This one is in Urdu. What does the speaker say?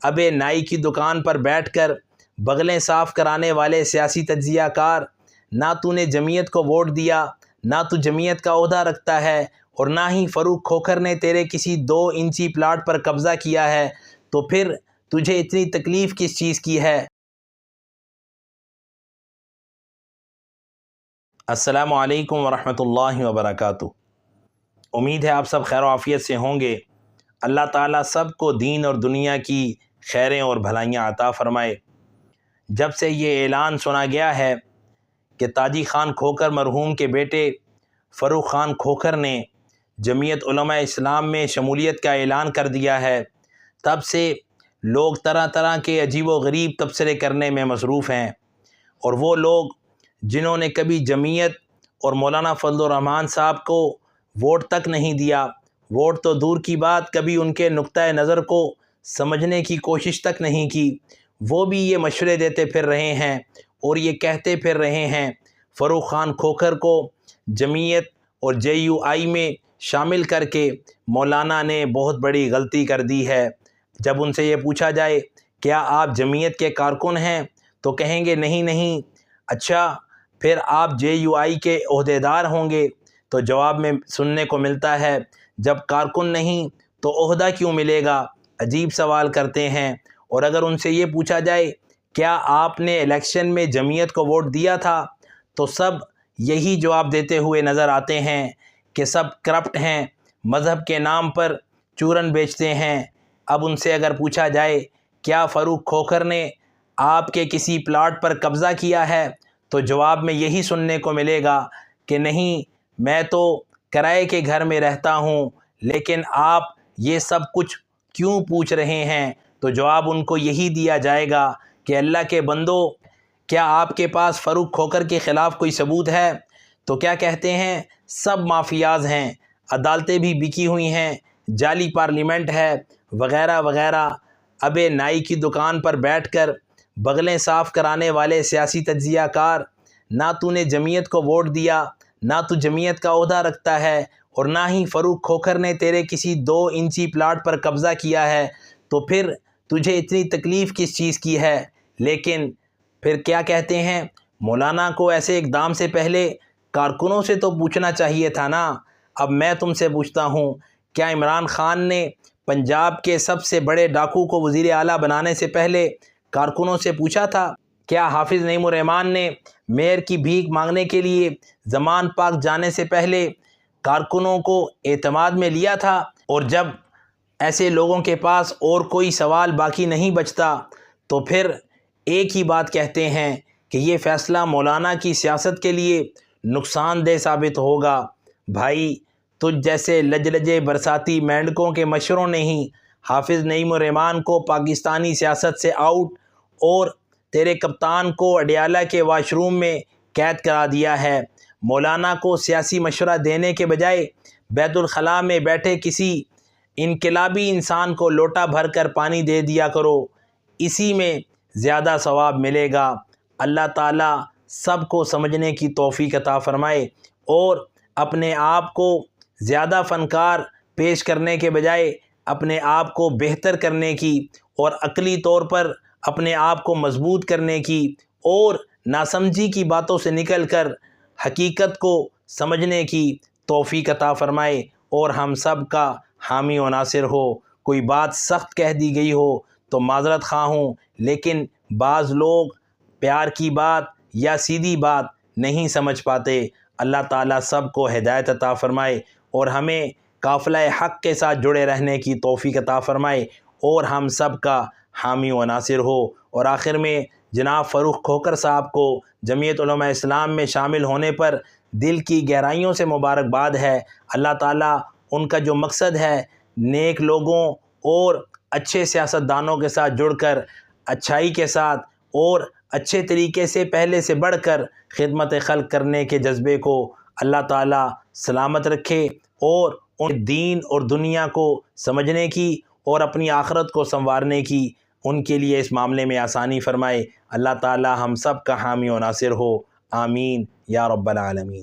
ابے نائی کی دکان پر بیٹھ کر بغلیں صاف کرانے والے سیاسی تجزیہ کار، نہ تو نے جمعیت کو ووٹ دیا، نہ تو جمعیت کا عہدہ رکھتا ہے، اور نہ ہی فاروق کھوکھر نے تیرے کسی 2 انچی پلاٹ پر قبضہ کیا ہے، تو پھر تجھے اتنی تکلیف کس چیز کی ہے؟ السلام علیکم ورحمۃ اللہ وبرکاتہ۔ امید ہے آپ سب خیر و عافیت سے ہوں گے۔ اللہ تعالیٰ سب کو دین اور دنیا کی خیریں اور بھلائیاں عطا فرمائے۔ جب سے یہ اعلان سنا گیا ہے کہ تاجی خان کھوکھر مرحوم کے بیٹے فاروق خان کھوکھر نے جمعیت علماء اسلام میں شمولیت کا اعلان کر دیا ہے، تب سے لوگ طرح طرح کے عجیب و غریب تبصرے کرنے میں مصروف ہیں، اور وہ لوگ جنہوں نے کبھی جمعیت اور مولانا فضل الرحمان صاحب کو ووٹ تک نہیں دیا، ووٹ تو دور کی بات، کبھی ان کے نقطۂ نظر کو سمجھنے کی کوشش تک نہیں کی، وہ بھی یہ مشورے دیتے پھر رہے ہیں اور یہ کہتے پھر رہے ہیں فاروق خان کھوکھر کو جمعیت اور JUI میں شامل کر کے مولانا نے بہت بڑی غلطی کر دی ہے۔ جب ان سے یہ پوچھا جائے کیا آپ جمعیت کے کارکن ہیں تو کہیں گے نہیں۔ اچھا پھر آپ JUI کے عہدیدار ہوں گے؟ تو جواب میں سننے کو ملتا ہے جب کارکن نہیں تو عہدہ کیوں ملے گا؟ عجیب سوال کرتے ہیں۔ اور اگر ان سے یہ پوچھا جائے کیا آپ نے الیکشن میں جمعیت کو ووٹ دیا تھا تو سب یہی جواب دیتے ہوئے نظر آتے ہیں کہ سب کرپٹ ہیں، مذہب کے نام پر چورن بیچتے ہیں۔ اب ان سے اگر پوچھا جائے کیا فاروق کھوکھر نے آپ کے کسی پلاٹ پر قبضہ کیا ہے تو جواب میں یہی سننے کو ملے گا کہ نہیں، میں تو کرائے کے گھر میں رہتا ہوں، لیکن آپ یہ سب کچھ کیوں پوچھ رہے ہیں؟ تو جواب ان کو یہی دیا جائے گا کہ اللہ کے بندو، کیا آپ کے پاس فاروق کھوکھر کے خلاف کوئی ثبوت ہے؟ تو کیا کہتے ہیں سب مافیاز ہیں، عدالتیں بھی بکی ہوئی ہیں، جعلی پارلیمنٹ ہے، وغیرہ وغیرہ۔ ابے نائی کی دکان پر بیٹھ کر بغلیں صاف کرانے والے سیاسی تجزیہ کار، نہ تو نے جمعیت کو ووٹ دیا، نہ تو جمعیت کا عہدہ رکھتا ہے، اور نہ ہی فاروق کھوکھر نے تیرے کسی 2 انچی پلاٹ پر قبضہ کیا ہے، تو پھر تجھے اتنی تکلیف کس چیز کی ہے؟ لیکن پھر کیا کہتے ہیں مولانا کو ایسے اقدام سے پہلے کارکنوں سے تو پوچھنا چاہیے تھا نا۔ اب میں تم سے پوچھتا ہوں، کیا عمران خان نے پنجاب کے سب سے بڑے ڈاکو کو وزیر اعلیٰ بنانے سے پہلے کارکنوں سے پوچھا تھا؟ کیا حافظ نعیم الرحمان نے میئر کی بھیک مانگنے کے لیے زمان پاک جانے سے پہلے کارکنوں کو اعتماد میں لیا تھا؟ اور جب ایسے لوگوں کے پاس اور کوئی سوال باقی نہیں بچتا تو پھر ایک ہی بات کہتے ہیں کہ یہ فیصلہ مولانا کی سیاست کے لیے نقصان دہ ثابت ہوگا۔ بھائی، تجھ جیسے لجلجے برساتی مینڈکوں کے مشوروں نے ہی حافظ نعیم الرحمان کو پاکستانی سیاست سے آؤٹ اور تیرے کپتان کو اڈیالہ کے واش روم میں قید کرا دیا ہے۔ مولانا کو سیاسی مشورہ دینے کے بجائے بیت الخلاء میں بیٹھے کسی انقلابی انسان کو لوٹا بھر کر پانی دے دیا کرو، اسی میں زیادہ ثواب ملے گا۔ اللہ تعالیٰ سب کو سمجھنے کی توفیق عطا فرمائے اور اپنے آپ کو زیادہ فنکار پیش کرنے کے بجائے اپنے آپ کو بہتر کرنے کی اور عقلی طور پر اپنے آپ کو مضبوط کرنے کی اور ناسمجھی کی باتوں سے نکل کر حقیقت کو سمجھنے کی توفیق عطا فرمائے اور ہم سب کا حامی و ناصر ہو۔ کوئی بات سخت کہہ دی گئی ہو تو معذرت خواہ ہوں، لیکن بعض لوگ پیار کی بات یا سیدھی بات نہیں سمجھ پاتے۔ اللہ تعالیٰ سب کو ہدایت عطا فرمائے اور ہمیں قافلہ حق کے ساتھ جڑے رہنے کی توفیق عطا فرمائے اور ہم سب کا حامی و ناصر ہو۔ اور آخر میں جناب فاروق کھوکھر صاحب کو جمعیت علماء اسلام میں شامل ہونے پر دل کی گہرائیوں سے مبارکباد ہے۔ اللہ تعالیٰ ان کا جو مقصد ہے نیک لوگوں اور اچھے سیاستدانوں کے ساتھ جڑ کر اچھائی کے ساتھ اور اچھے طریقے سے پہلے سے بڑھ کر خدمت خلق کرنے کے جذبے کو اللہ تعالیٰ سلامت رکھے اور ان دین اور دنیا کو سمجھنے کی اور اپنی آخرت کو سنوارنے کی ان کے لیے اس معاملے میں آسانی فرمائے۔ اللہ تعالیٰ ہم سب کا حامی و ناصر ہو، آمین یا رب العالمین۔